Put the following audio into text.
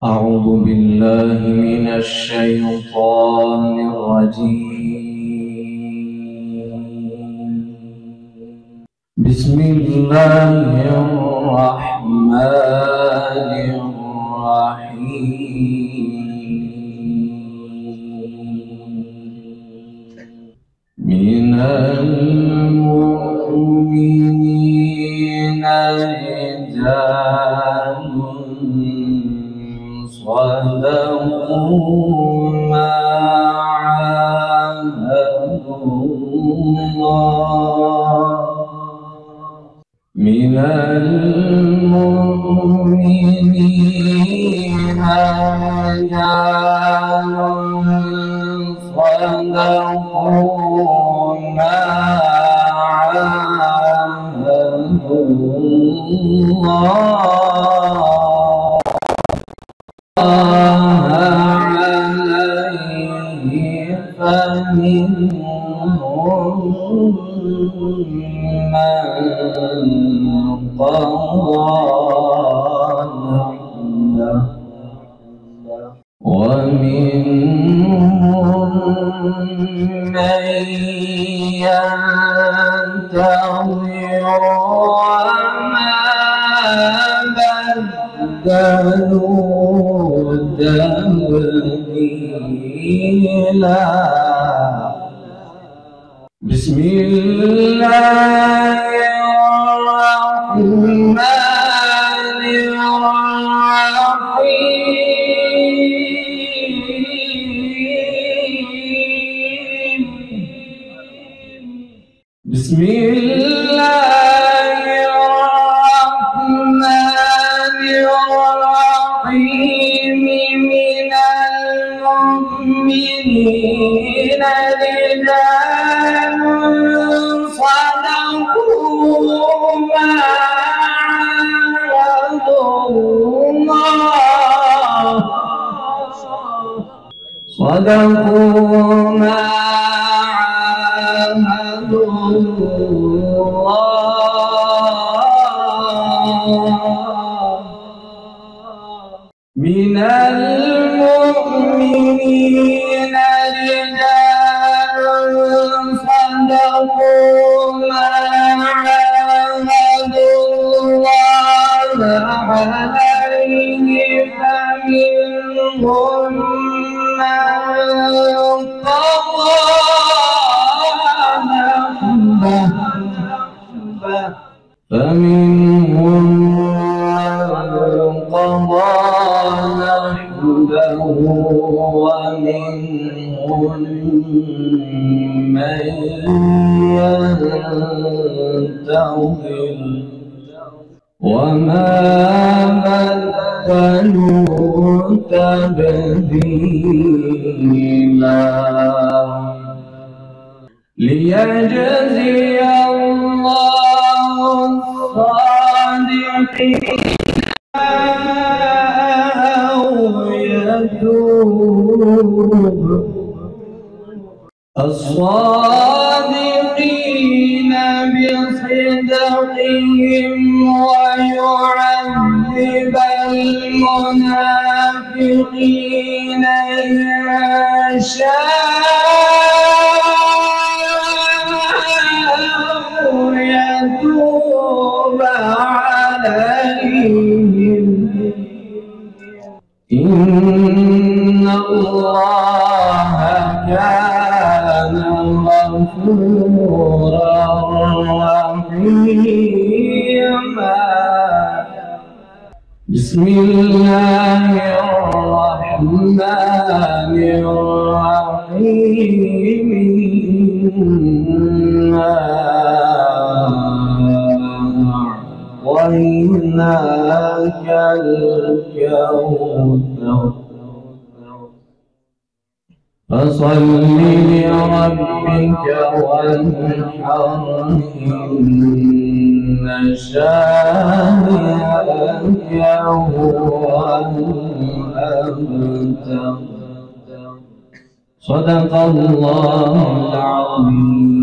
أعوذ بالله من الشيطان الرجيم. بسم الله الرحمن الرحيم. من المؤمنين رجال صدقوا ما عاهدوا الله. من المؤمنين رجال صدقوا ما عاهدوا الله عليه، فمنهم من قضى نحبه ومنهم من ينتظر وما بدلوا تبديلا. بسم الله الرحمن الرحيم. بسم الله الرحمن الرحيم. من المؤمنين رجال صدقوا ما عاهدوا الله. صدقوا ما عاهدوا الله. من المؤمنين رجال صدقوا ما عاهدوا الله عليه، فمنهم من قضى نحبه فمنهم من قضى نحبه ومنهم من ينتظر وما بدلوا تبديلا. ليجزي الله الصادقين أو يتوب الصادقين بصدقهم ويعذب المنافقين إن شاء يتوب عليهم. إن الله كان غفورا رحيما. بسم الله الرحمن الرحيم. أعطيناك الكوثر فصل لربك وانحر، إن شانئك هو الأبتر. صدق الله العظيم.